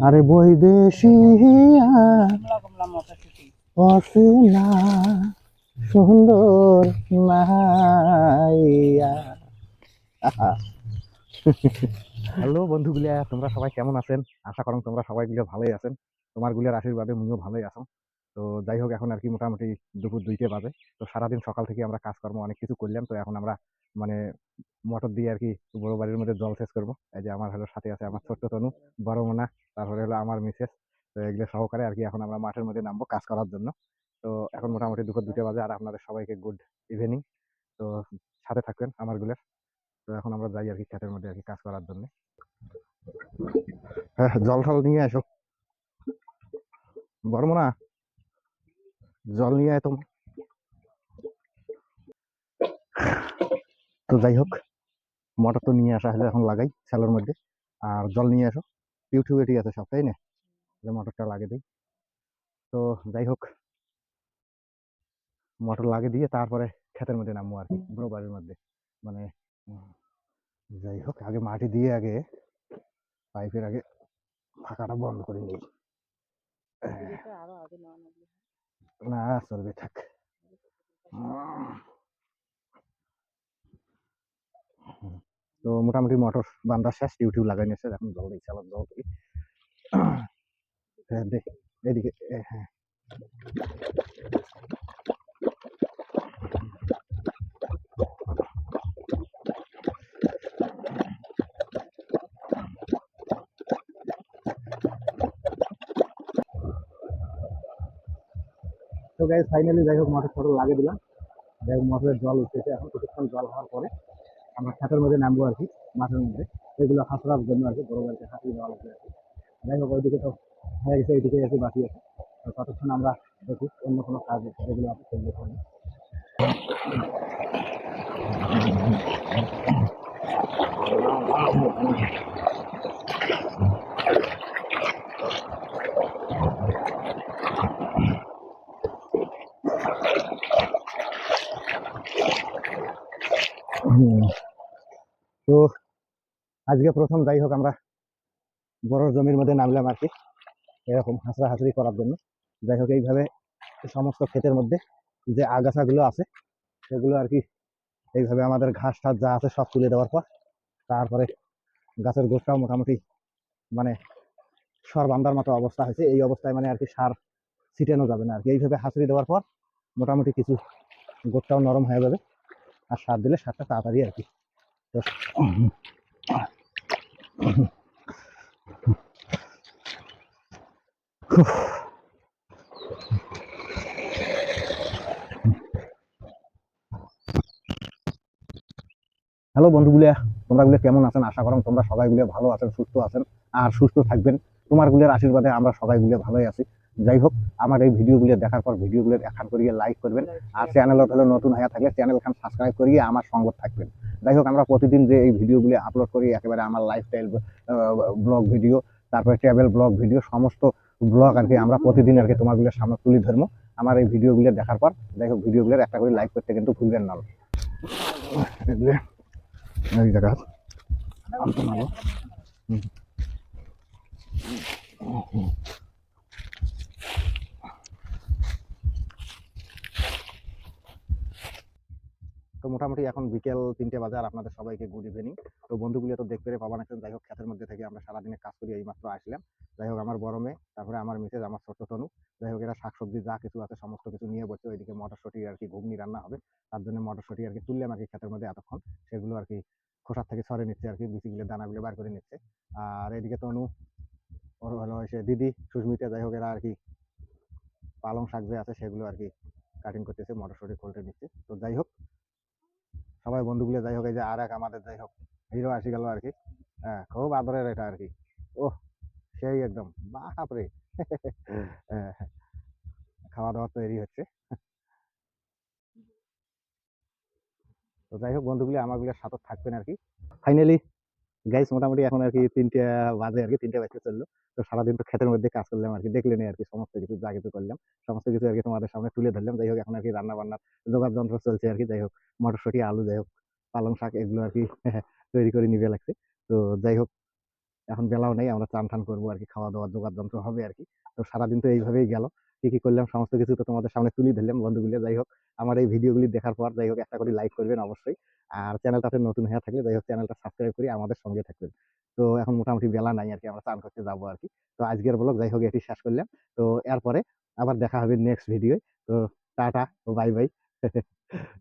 আরে বৈদেশিয়া অসীনা সুন্দর মাইয়া। হ্যালো বন্ধুগুলা, তোমরা সবাই কেমন আছেন? আশা করুন তোমরা সবাই গুলো ভালোই আছেন। তোমার গুলোর আশীর্বাদে আমিও ভালোই আছো। তো যাই হোক, এখন আর কি মোটামুটি দুপুর 2টে বাজে। তো সারাদিন সকাল থেকে আমরা কাজকর্ম অনেক কিছু করলাম। তো এখন আমরা মানে মোটর দিয়ে আর কি বড় বাড়ির মধ্যে জল সেচ করবো। এই যে আমার হলো সাথে আছে আমার ছোট্ট তনু, বড় মোনা, তারপরে হলো আমার মিসেস। তো এগুলো সহকারে আর কি এখন আমরা মাঠের মধ্যে নামবো কাজ করার জন্য। তো এখন মোটামুটি দুপুর 2টে বাজে, আর আপনাদের সবাইকে গুড ইভিনিং। তো সাথে থাকবেন আমার গুলের। তো এখন আমরা যাই আর কি ক্ষেতের মধ্যে আর কি কাজ করার জন্য। হ্যাঁ, জল টল নিয়ে আসো, বড় মোনা, জল নিয়ে আয় তো। তো যাই হোক, মোটর তো নিয়ে আসা হলে এখন লাগাই শ্যালোর মধ্যে। আর জল নিয়ে আসো, টিউটিউবেটি আছে সব, তাই না? যে মোটরটা লাগিয়ে দিই। তো যাই হোক, মোটর লাগিয়ে দিয়ে তারপরে ক্ষেতের মধ্যে নামবো আর কি, বড় বাড়ির মধ্যে। মানে যাই হোক, আগে মাটি দিয়ে আগে পাইপের আগে ফাঁকাটা বন্ধ করে নিই। না চলবে, থাক। তো মোটামুটি মোটর বান্ধা শেষ, টিউটিউব লাগাই নিয়েছে, এখন জল দিই, চালার জল করি। হ্যাঁ দেখ, এদিকে হ্যাঁ। তো গাইস ফাইনালি যাই হোক মোটর ফটর লাগিয়ে দিলাম। যাই হোক মোটরের জল উঠতেছে, এখন কিছুক্ষণ জল হওয়ার পরে আমরা খাতের মধ্যে নামবো আর কি, মাঠের মধ্যে। এগুলো হাঁসড়ার জন্য আর কি, বড় বাড়িতে হাঁটিয়ে দেওয়া লাগবে আর কি। যাই হোক, ওইদিকে তো হয়ে গেছে, এইদিকে আর কি বাকি আছে। তো ততক্ষণ আমরা দেখি অন্য কোনো কাজ যেগুলো আছে সেগুলো করি। তো আজকে প্রথম যাই হোক আমরা বড় জমির মধ্যে নামলাম আর কি, এরকম হাঁসড়া হাঁসড়ি করার জন্য। যাই হোক, এইভাবে সমস্ত ক্ষেতের মধ্যে যে আগাছাগুলো আছে সেগুলো আর কি এইভাবে আমাদের ঘাস টাস যা আছে সব তুলে দেওয়ার পর তারপরে গাছের গোড়টাও মোটামুটি মানে সর বান্ধার মতো অবস্থা হয়েছে। এই অবস্থায় মানে আর কি সার ছিটানো যাবে না আর কি। এইভাবে হাঁচড়ি দেওয়ার পর মোটামুটি কিছু গোড়টাও নরম হয়ে যাবে, আর সার দিলে সারটা তাড়াতাড়ি আর কি। তো হ্যালো বন্ধুগুলা, তোমরা গুলো কেমন আছেন? আশা করুন তোমরা সবাই গুলো ভালো আছেন, সুস্থ আছেন, আর সুস্থ থাকবেন। তোমার গুলোর আশীর্বাদে আমরা সবাই গুলো ভালোই আছি। যাই হোক, আমার এই ভিডিওগুলো দেখার পর ভিডিওগুলো দেখান করিয়ে লাইক করবেন, আর চ্যানেল হলে নতুন হয়ে থাকলে চ্যানেল খান সাবস্ক্রাইব করিয়ে আমার সঙ্গ থাকবেন। যাই হোক, আমরা প্রতিদিন যে এই ভিডিওগুলো আপলোড করি, একেবারে আমার লাইফস্টাইল ব্লগ ভিডিও, তারপরে ট্রাভেল ব্লগ ভিডিও, সমস্ত ব্লগ আর কি আমরা প্রতিদিন আর কি তোমাগুলোর সামনে তুলে ধরবো। আমার এই ভিডিওগুলো দেখার পর যাই হোক, ভিডিওগুলোর একটা করে লাইক করতে কিন্তু ভুলবেন না। এই জায়গা আনতে নেবো। তো মোটামুটি এখন বিকেল 3টে বাজে, আর আপনাদের সবাইকে গুড ইভিনিং। তো বন্ধুগুলো তো দেখতে পাবেন এখন। যাই হোক, ক্ষেতের মধ্যে থেকে আমরা সারাদিনে কাজ করি, এই মাত্র আসলাম। যাই হোক, আমার বড় মেয়ে, তারপরে আমার মিসেস, আমার ছোট্ট তনু। যাই হোক, এরা শাকসবজি যা কিছু আছে সমস্ত কিছু নিয়ে বসছে। ওইদিকে মটরশুঁটি আর কি ঘুগনি রান্না হবে, তার জন্য মটরশুঁটি আর কি তুললাম আর কি ক্ষেতের মধ্যে এতক্ষণ। সেগুলো আর কি খোসার থেকে সরে নিচ্ছে আর কি, বিচিগুলো দানাগুলো বার করে নিচ্ছে। আর এদিকে তনু, ওর হলো এসে দিদি সুস্মিতা, যাই হোক এরা আর কি পালং শাক যে আছে সেগুলো আর কি কাটিং করতেছে, মটরশুঁটি খুলতে নিচ্ছে। তো যাই হোক সবাই বন্ধুগুলো, যাই হোক এই যে আর এক আমাদের যাই হোক হিরো আসি গেল আর কি। হ্যাঁ, খুব আদরের এটা আর কি। ও সেই একদম বাপরে। হ্যাঁ, খাওয়া দাওয়া তৈরি হচ্ছে। তো যাই হোক বন্ধুগুলি আমাগুলোর সাথে থাকবেন আর কি। ফাইনালি গাইস মোটামুটি এখন আর কি 3টে বাজে আর কি, 3টে বাজতে চললো। তো সারাদিন তো ক্ষেতের মধ্যে কাজ করলাম আর কি, দেখলেন আর কি সমস্ত কিছু যা কিছু করলাম, সমস্ত কিছু আর কি তোমাদের সামনে তুলে ধরলাম। যাই হোক, এখন আর কি রান্না বান্নার যোগাড় যন্ত্র চলছে আর কি। যাই হোক, মটরশুঁটি আলু, যাই হোক পালং শাক এগুলো আর কি তৈরি করে নিবে লাগছে। তো যাই হোক, এখন বেলাও নেই, আমরা চান টান করবো আর কি, খাওয়া দাওয়ার জোগাড় যন্ত্র হবে আর কি। তো সারাদিন তো এইভাবেই গেল, কি কি করলাম সমস্ত কিছু তো তোমাদের সামনে তুলে ধরলাম বন্ধুগুলো। যাই হোক, আমার এই ভিডিওগুলি দেখার পর যাই হোক একটা করে লাইক করবেন অবশ্যই, আর চ্যানেলটাতে নতুন হয়ে থাকলে যাই হোক চ্যানেলটা সাবস্ক্রাইব করে আমাদের সঙ্গে থাকবেন। তো এখন মোটামুটি বেলা নাই আর কি, আমরা চান করতে যাবো আর কি। তো আজকের ব্লগ যাই হোক এটি শেষ করলাম। তো এরপরে আবার দেখা হবে নেক্সট ভিডিও। তো টাটা ও বাই বাই।